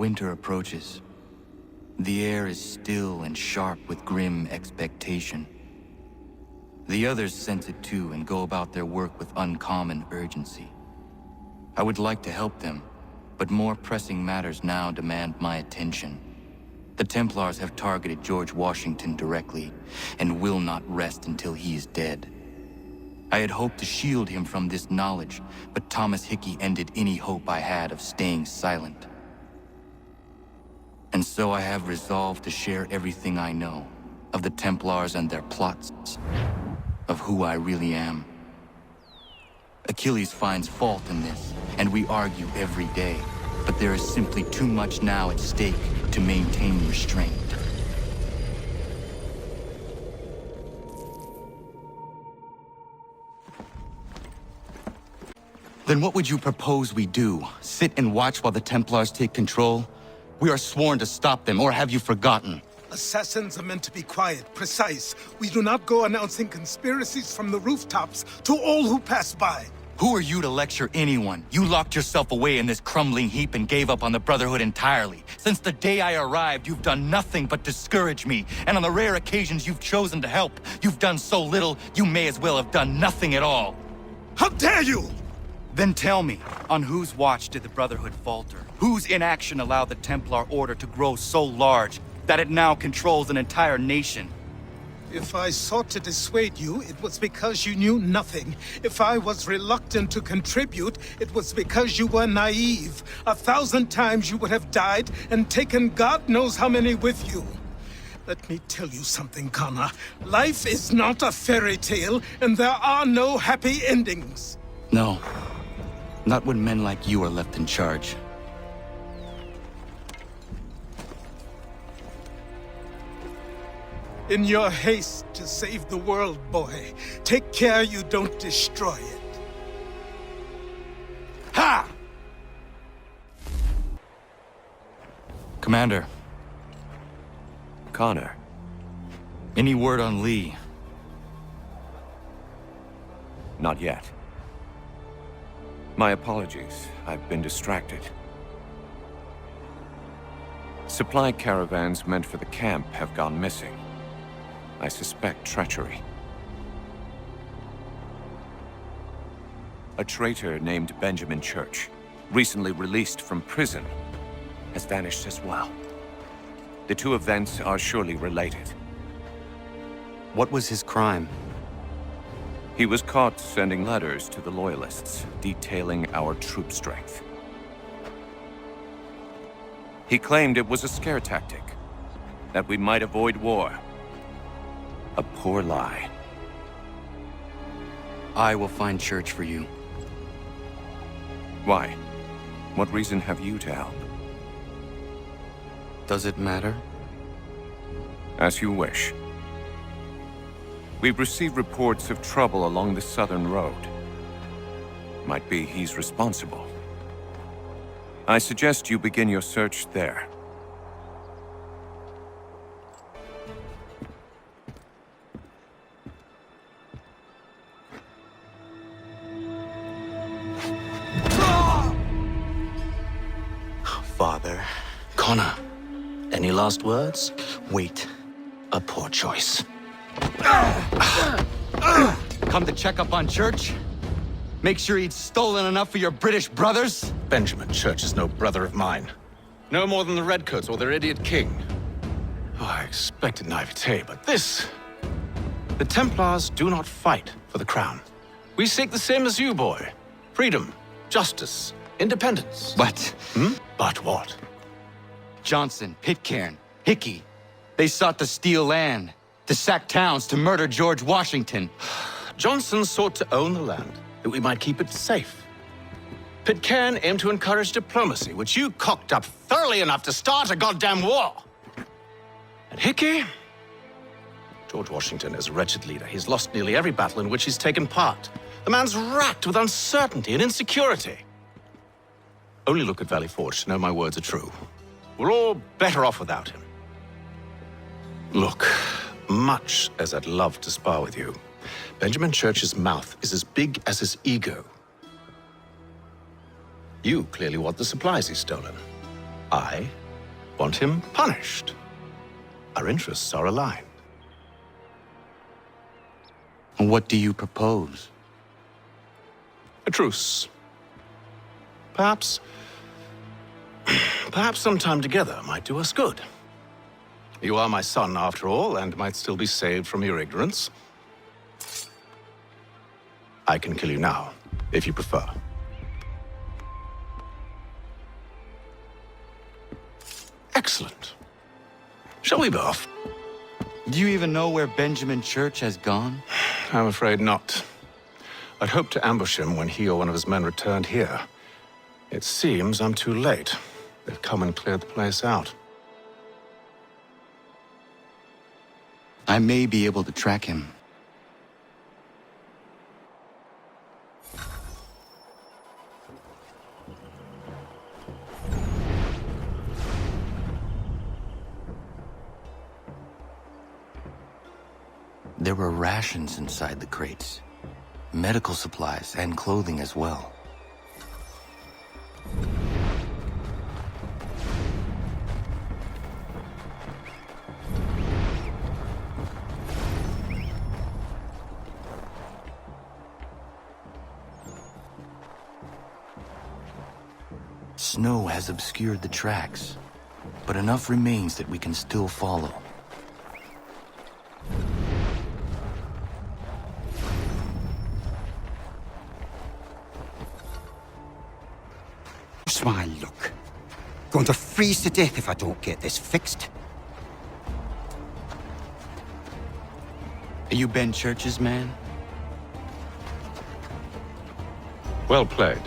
Winter approaches. The air is still and sharp with grim expectation. The others sense it too and go about their work with uncommon urgency. I would like to help them, but more pressing matters now demand my attention. The Templars have targeted George Washington directly, and will not rest until he is dead. I had hoped to shield him from this knowledge, but Thomas Hickey ended any hope I had of staying silent. And so I have resolved to share everything I know of the Templars and their plots, of who I really am. Achilles finds fault in this, and we argue every day, but there is simply too much now at stake to maintain restraint. Then what would you propose we do? Sit and watch while the Templars take control? We are sworn to stop them, or have you forgotten? Assassins are meant to be quiet, precise. We do not go announcing conspiracies from the rooftops to all who pass by. Who are you to lecture anyone? You locked yourself away in this crumbling heap and gave up on the Brotherhood entirely. Since the day I arrived, you've done nothing but discourage me. And on the rare occasions you've chosen to help, you've done so little, you may as well have done nothing at all. How dare you! Then tell me, on whose watch did the Brotherhood falter? Whose inaction allowed the Templar Order to grow so large that it now controls an entire nation? If I sought to dissuade you, it was because you knew nothing. If I was reluctant to contribute, it was because you were naive. 1,000 times you would have died and taken God knows how many with you. Let me tell you something, Connor. Life is not a fairy tale, and there are no happy endings. No. Not when men like you are left in charge. In your haste to save the world, boy, take care you don't destroy it. Ha! Commander. Connor. Any word on Lee? Not yet. My apologies. I've been distracted. Supply caravans meant for the camp have gone missing. I suspect treachery. A traitor named Benjamin Church, recently released from prison, has vanished as well. The two events are surely related. What was his crime? He was caught sending letters to the Loyalists, detailing our troop strength. He claimed it was a scare tactic, that we might avoid war. A poor lie. I will find Church for you. Why? What reason have you to help? Does it matter? As you wish. We've received reports of trouble along the southern road. Might be he's responsible. I suggest you begin your search there. Father. Connor. Any last words? Wait. A poor choice. Come to check up on Church? Make sure he'd stolen enough for your British brothers? Benjamin Church is no brother of mine. No more than the Redcoats or their idiot king. Oh, I expected naivete, but this... The Templars do not fight for the crown. We seek the same as you, boy. Freedom, justice, independence. But... But what? Johnson, Pitcairn, Hickey, they sought to steal land, to sack towns, to murder George Washington. Johnson sought to own the land, that we might keep it safe. Pitcairn aimed to encourage diplomacy, which you cocked up thoroughly enough to start a goddamn war. And Hickey? George Washington is a wretched leader. He's lost nearly every battle in which he's taken part. The man's racked with uncertainty and insecurity. Only look at Valley Forge to know my words are true. We're all better off without him. Look, much as I'd love to spar with you, Benjamin Church's mouth is as big as his ego. You clearly want the supplies he's stolen. I want him punished. Our interests are aligned. What do you propose? A truce. Perhaps some time together might do us good. You are my son, after all, and might still be saved from your ignorance. I can kill you now, if you prefer. Excellent. Shall we be off? Do you even know where Benjamin Church has gone? I'm afraid not. I'd hoped to ambush him when he or one of his men returned here. It seems I'm too late. They've come and cleared the place out. I may be able to track him. There were rations inside the crates, medical supplies and clothing as well. Snow has obscured the tracks, but enough remains that we can still follow. What's my luck? Going to freeze to death if I don't get this fixed. Are you Ben Church's man? Well played.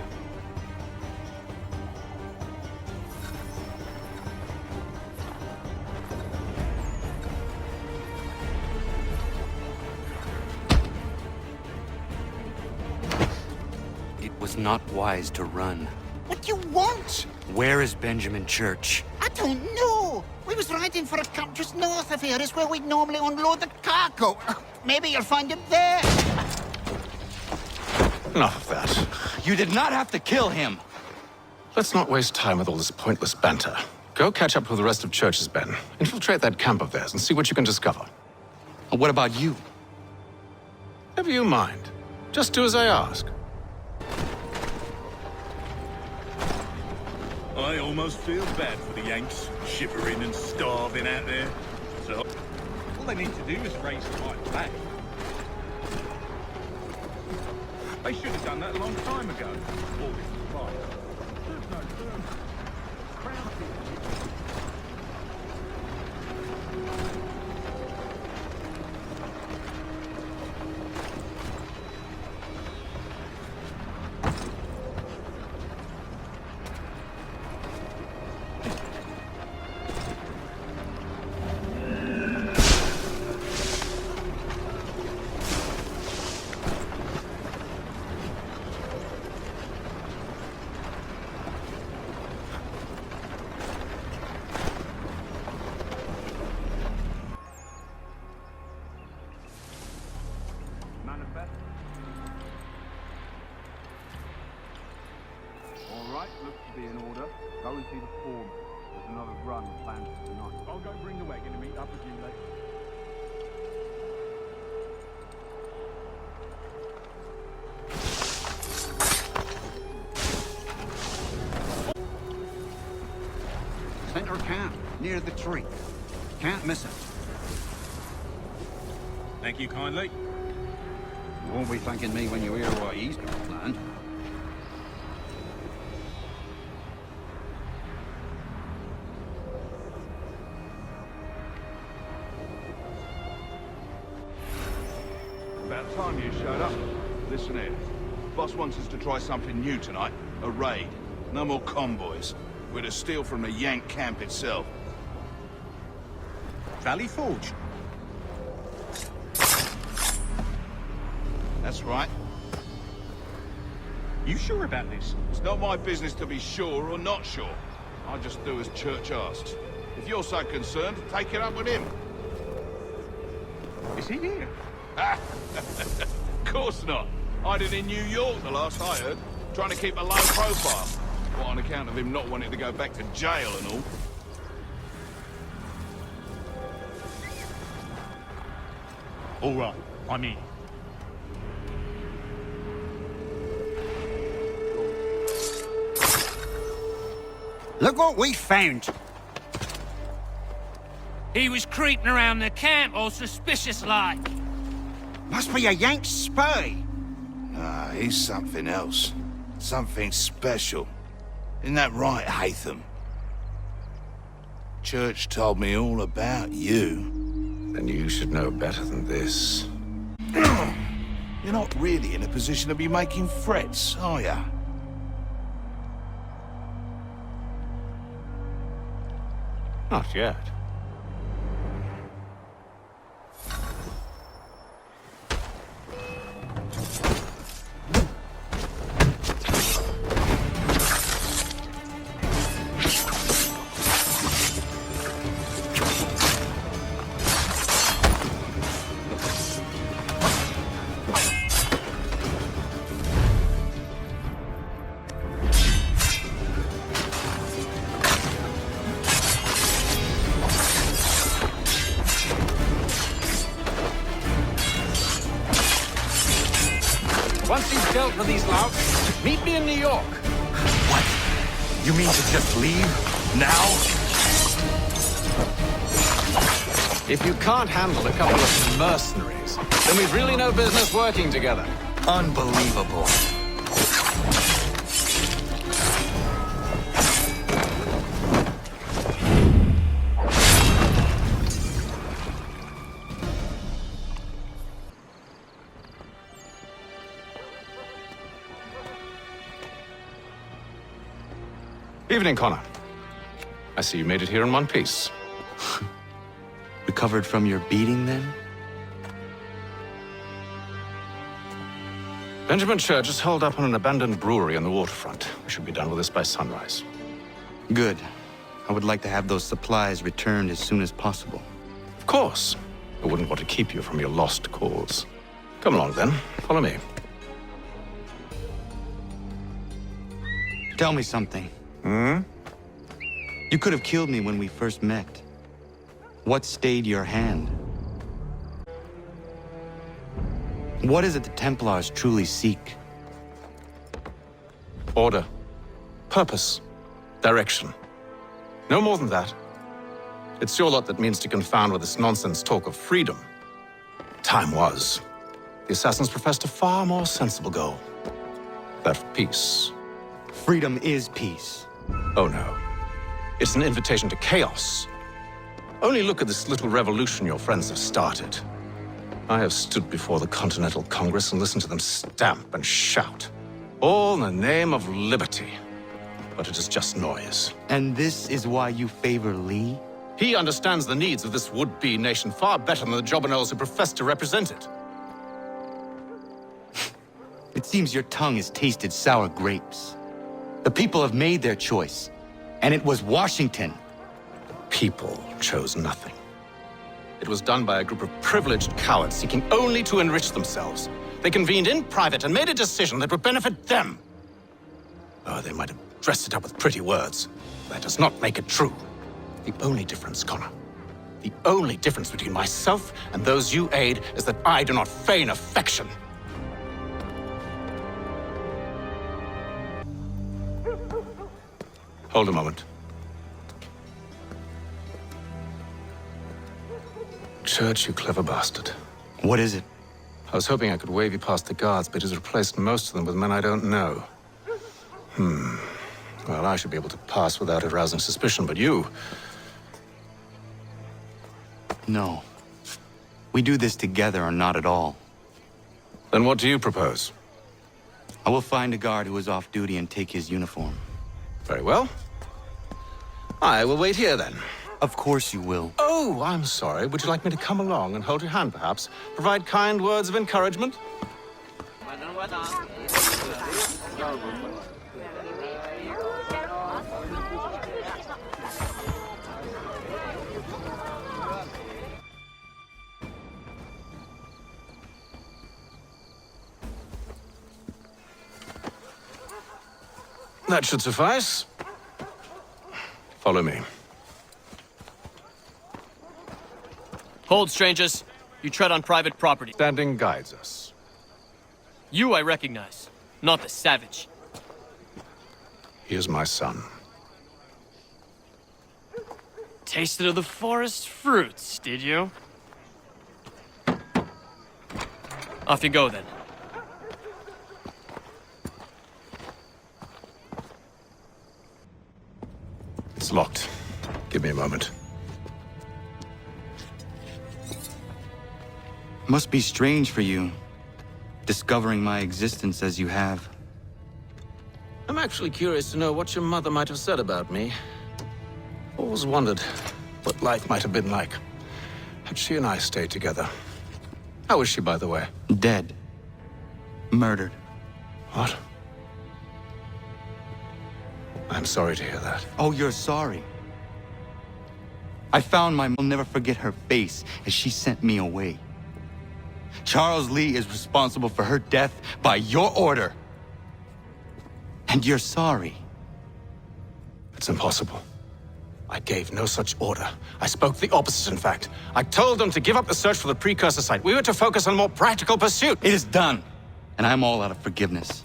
It was not wise to run. What do you want? Where is Benjamin Church? I don't know. We was riding for a camp just north of here. Is where we'd normally unload the cargo. Maybe you'll find him there. Enough of that. You did not have to kill him! Let's not waste time with all this pointless banter. Go catch up with the rest of Church's men. Infiltrate that camp of theirs and see what you can discover. And what about you? Never you mind. Just do as I ask. I almost feel bad for the Yanks, shivering and starving out there. So, all they need to do is raise the right flag. They should have done that a long time ago. All this fight. There's no term. Crown. Alright, looks to be in order. Go and see the foreman. There's another run planned for tonight. I'll go bring the wagon and meet up with you later. Center camp, near the tree. Can't miss it. Thank you kindly. You won't be thanking me when you hear what he's got planned. About time you showed up. Listen here. Boss wants us to try something new tonight. A raid. No more convoys. We're to steal from the Yank camp itself. Valley Forge. That's right. You sure about this? It's not my business to be sure or not sure. I just do as Church asks. If you're so concerned, take it up with him. Is he here? Of course not. Hiding in New York, the last I heard. Trying to keep a low profile. What, on account of him not wanting to go back to jail and all? All right, I'm in. Look what we found. He was creeping around the camp all suspicious-like. Must be a Yank spy. Ah, he's something else. Something special. Isn't that right, Hatham? Church told me all about you. Then you should know better than this. You're not really in a position to be making threats, are ya? Not yet. Once you've dealt with these louts, meet me in New York. What? You mean to just leave? Now? If you can't handle a couple of mercenaries, then we've really no business working together. Unbelievable. Evening, Connor. I see you made it here in one piece. Recovered from your beating, then? Benjamin Church is holed up on an abandoned brewery on the waterfront. We should be done with this by sunrise. Good. I would like to have those supplies returned as soon as possible. Of course. I wouldn't want to keep you from your lost cause. Come along, then. Follow me. Tell me something. You could have killed me when we first met. What stayed your hand? What is it the Templars truly seek? Order. Purpose. Direction. No more than that. It's your lot that means to confound with this nonsense talk of freedom. Time was. The assassins professed a far more sensible goal. That of peace. Freedom is peace. Oh no. It's an invitation to chaos. Only look at this little revolution your friends have started. I have stood before the Continental Congress and listened to them stamp and shout. All in the name of liberty. But it is just noise. And this is why you favor Lee? He understands the needs of this would-be nation far better than the jobberknolls who profess to represent it. It seems your tongue has tasted sour grapes. The people have made their choice, and it was Washington. The people chose nothing. It was done by a group of privileged cowards seeking only to enrich themselves. They convened in private and made a decision that would benefit them. Oh, they might have dressed it up with pretty words. That does not make it true. The only difference, Connor, the only difference between myself and those you aid is that I do not feign affection. Hold a moment. Church, you clever bastard. What is it? I was hoping I could wave you past the guards, but he's replaced most of them with men I don't know. Well, I should be able to pass without arousing suspicion, but you... No. We do this together or not at all. Then what do you propose? I will find a guard who is off duty and take his uniform. Very well. I will wait here, then. Of course you will. Oh, I'm sorry. Would you like me to come along and hold your hand, perhaps? Provide kind words of encouragement? That should suffice. Follow me. Hold, strangers. You tread on private property. Standing guides us. You I recognize, not the savage. He is my son. Tasted of the forest fruits, did you? Off you go, then. It's locked. Give me a moment. Must be strange for you, discovering my existence as you have. I'm actually curious to know what your mother might have said about me. Always wondered what life might have been like had she and I stayed together. How is she, by the way? Dead. Murdered. What? I'm sorry to hear that. Oh, you're sorry. I found my mom. I'll never forget her face as she sent me away. Charles Lee is responsible for her death by your order. And you're sorry. It's impossible. I gave no such order. I spoke the opposite, in fact. I told them to give up the search for the precursor site. We were to focus on a more practical pursuit. It is done, and I'm all out of forgiveness.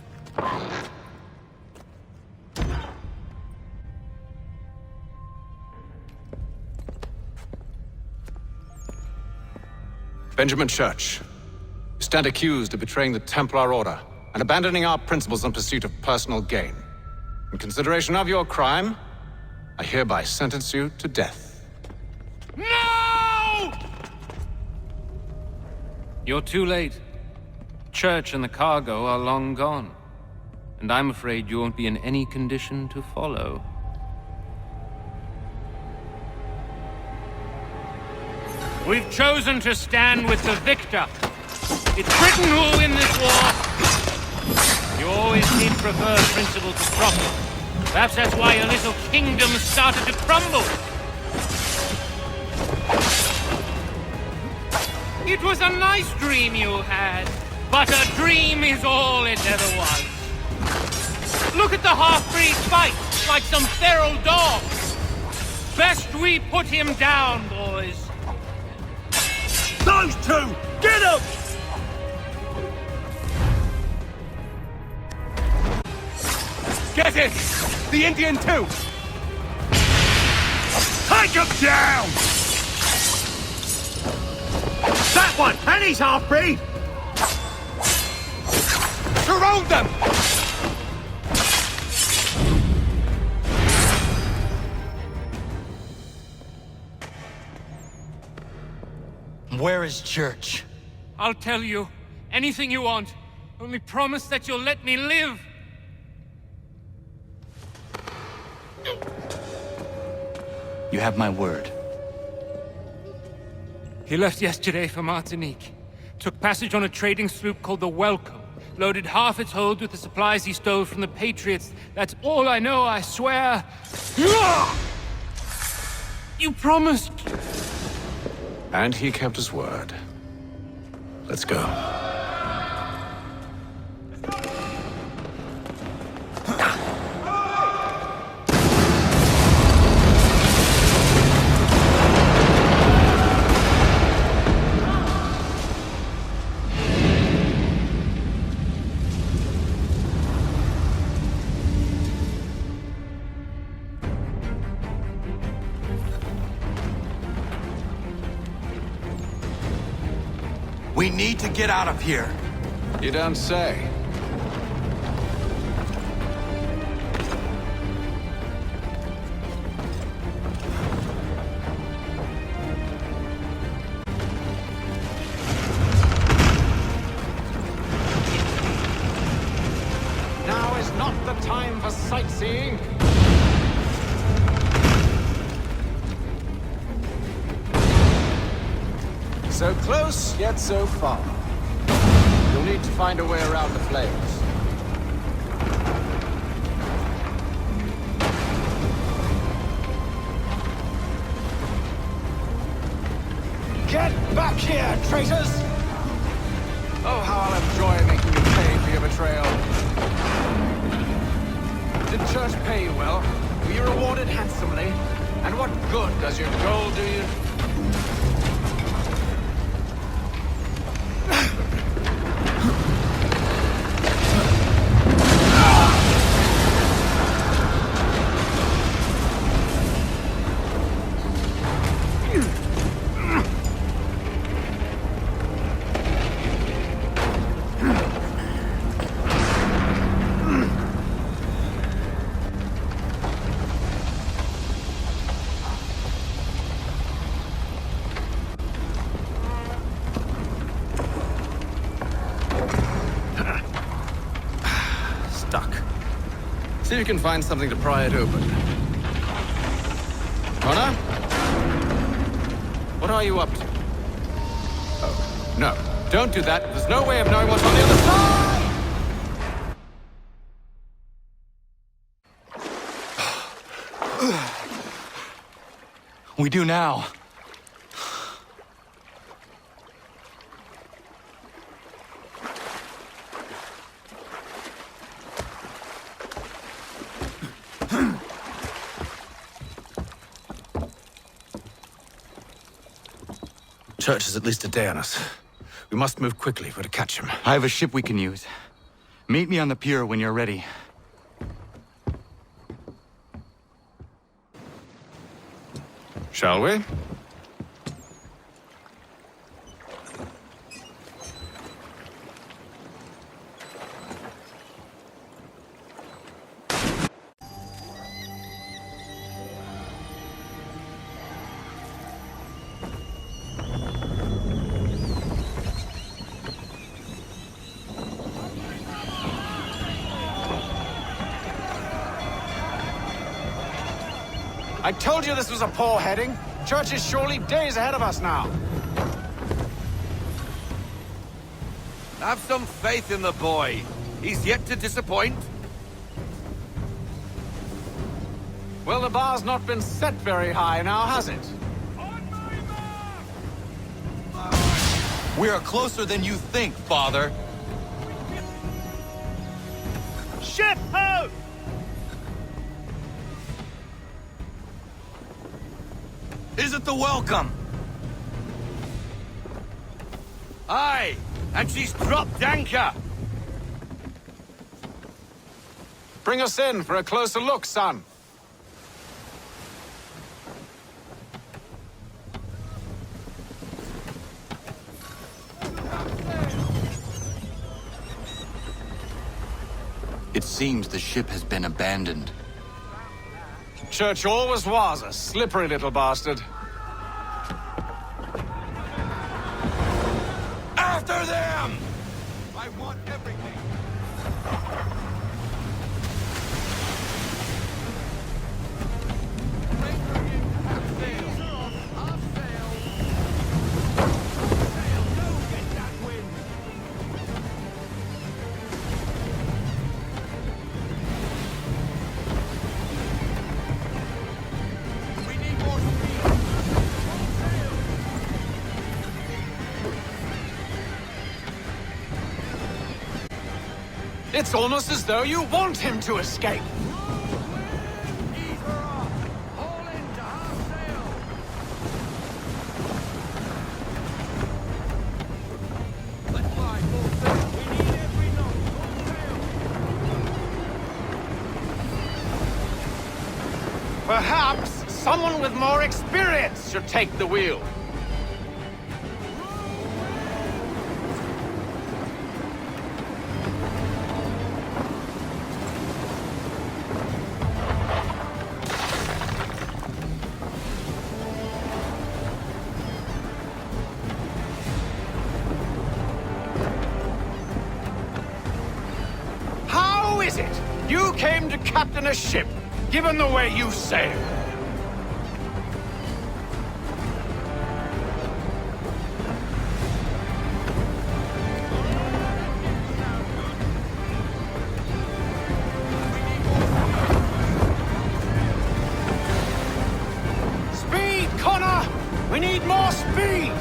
Benjamin Church, you stand accused of betraying the Templar Order and abandoning our principles in pursuit of personal gain. In consideration of your crime, I hereby sentence you to death. No! You're too late. Church and the cargo are long gone. And I'm afraid you won't be in any condition to follow. We've chosen to stand with the victor. It's Britain who will win this war. You always did prefer principle to profit. Perhaps that's why your little kingdom started to crumble. It was a nice dream you had, but a dream is all it ever was. Look at the half-breed fight, like some feral dog. Best we put him down, boys. Those two! Get them! Get it! The Indian too! Take him down! That one! And he's half-breed! Surround them! Where is Church? I'll tell you. Anything you want. Only promise that you'll let me live. You have my word. He left yesterday for Martinique. Took passage on a trading sloop called the Welcome. Loaded half its hold with the supplies he stole from the Patriots. That's all I know, I swear. You promised. And he kept his word. Let's go. We need to get out of here. You don't say. Now is not the time for sightseeing. So close, yet so far. You'll need to find a way around the flames. Get back here, traitors! Oh, how I'll enjoy making you pay for your betrayal. Did Church pay you well? Were you rewarded handsomely? And what good does your gold do you? See if you can find something to pry it open. Connor? What are you up to? Oh, no. Don't do that. There's no way of knowing what's on the other side! We do now. Church is at least a day on us. We must move quickly if we're to catch him. I have a ship we can use. Meet me on the pier when you're ready. Shall we? I told you this was a poor heading. Church is surely days ahead of us now. Have some faith in the boy. He's yet to disappoint. Well, the bar's not been set very high now, has it? We are closer than you think, Father. Ship ho! Is it the welcome? Aye, and she's dropped anchor. Bring us in for a closer look, son. It seems the ship has been abandoned. Church always was a slippery little bastard. After them! I want everything. It's almost as though you want him to escape. Perhaps someone with more experience should take the wheel. How is it you came to captain a ship, given the way you sail? Speed, Connor! We need more speed!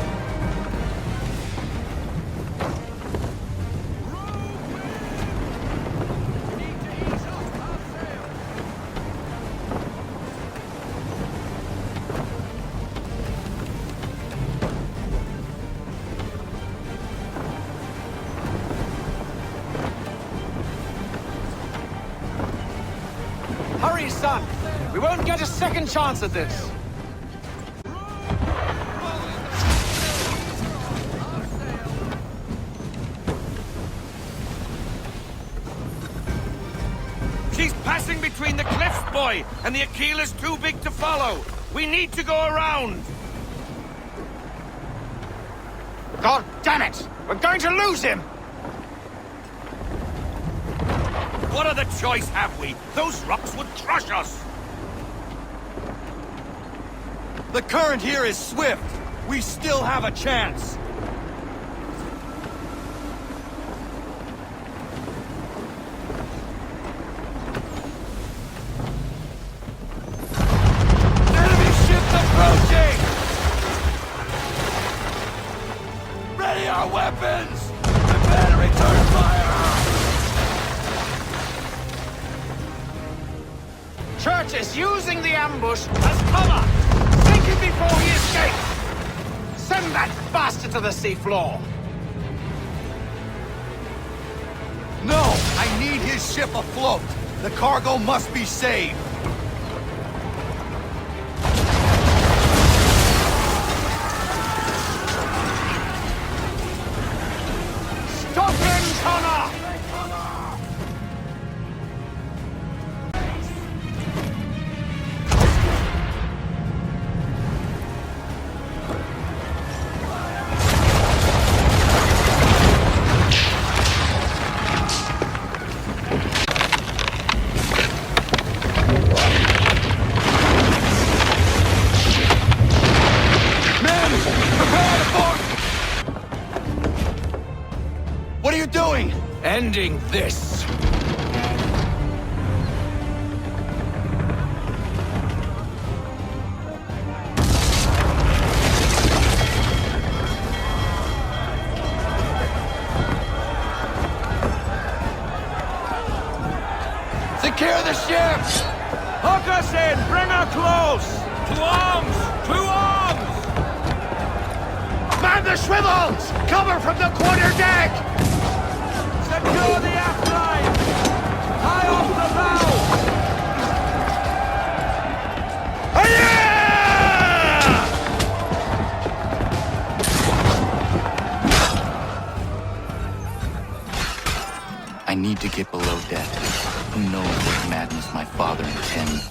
son. We won't get a second chance at this. She's passing between the cliffs, boy, and the Aquila's too big to follow. We need to go around. God damn it! We're going to lose him! What other choice have we? Those rocks would crush us. The current here is swift. We still have a chance. Enemy ships approaching! Ready our weapons! Prepare to return fire! Church is using the ambush as cover! Sink him before he escapes! Send that bastard to the seafloor! No! I need his ship afloat! The cargo must be saved! Stop him, Connor! What are you doing? Ending this! Secure the ship! Hook us in! Bring her close! To arms! To arms! Man the swivels! Cover from the quarter deck! Secure the aft line! High off the bow! I need to get below deck. Who knows what madness my father intends?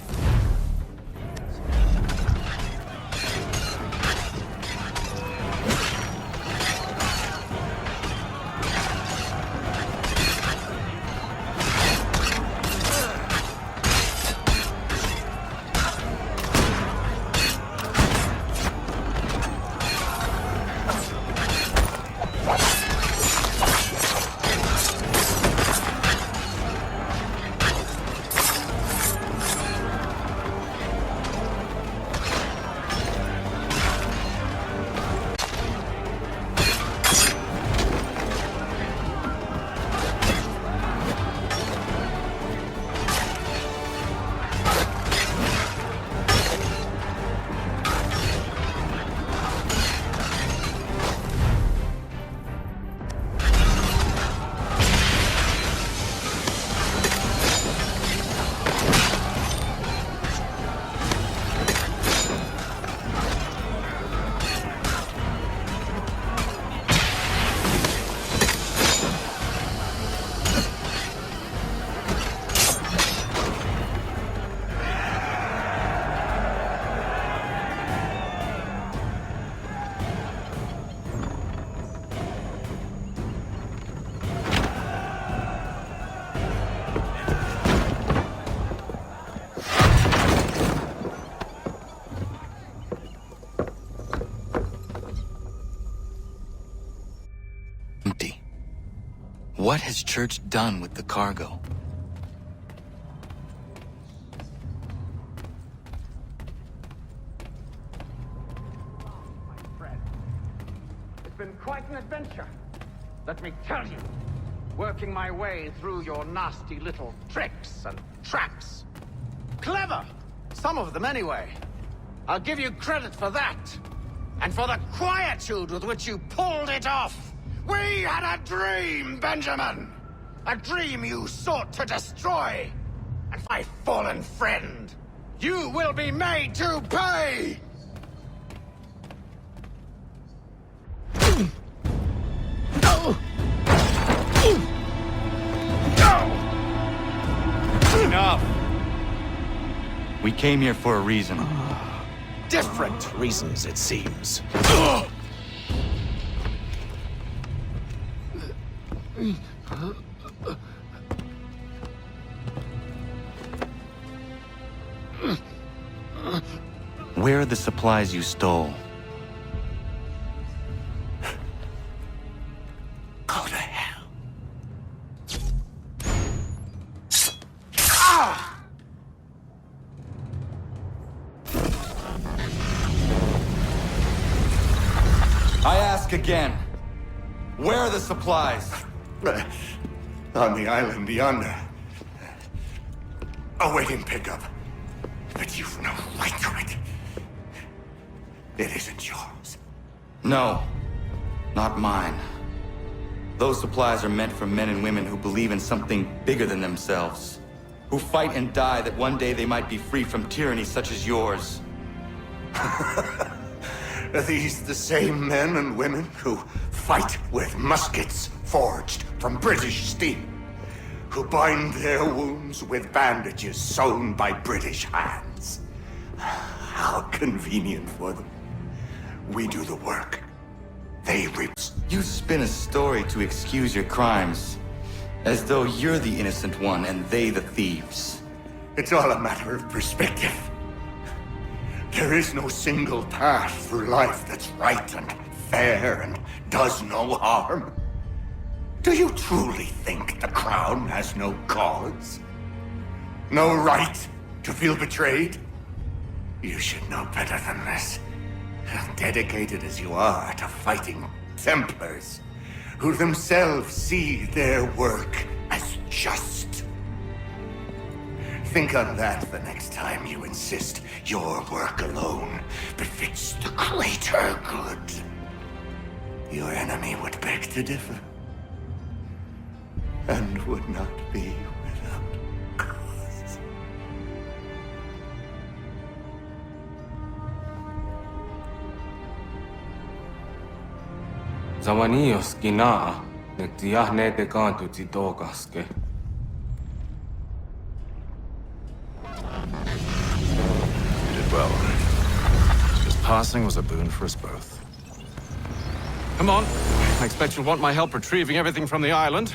Empty. What has Church done with the cargo? It's been quite an adventure. Let me tell you. Working my way through your nasty little tricks and traps. Clever! Some of them anyway. I'll give you credit for that. And for the quietude with which you pulled it off. We had a dream, Benjamin! A dream you sought to destroy. and my fallen friend. You will be made to pay! Enough! We came here for a reason. Different reasons, it seems. Where are the supplies you stole? Go to hell. I ask again. Where are the supplies? On the island yonder. Awaiting pickup. But you've no right to it. It isn't yours. No, not mine. Those supplies are meant for men and women who believe in something bigger than themselves. Who fight and die that one day they might be free from tyranny such as yours. Are these the same men and women who fight with muskets forged from British steel? Who bind their wounds with bandages sewn by British hands? How convenient for them. We do the work. They reap. You spin a story to excuse your crimes, as though you're the innocent one and they the thieves. It's all a matter of perspective. There is no single path through life that's right and fair and does no harm. Do you truly think the Crown has no cause? No right to feel betrayed? You should know better than this. Dedicated as you are to fighting Templars, who themselves see their work as just. Think on that the next time you insist your work alone befits the greater good. Your enemy would beg to differ, and would not be without cause. Zawanios kinaa, nektiahne te kantu titokaske. You did well. His passing was a boon for us both. Come on. I expect you'll want my help retrieving everything from the island.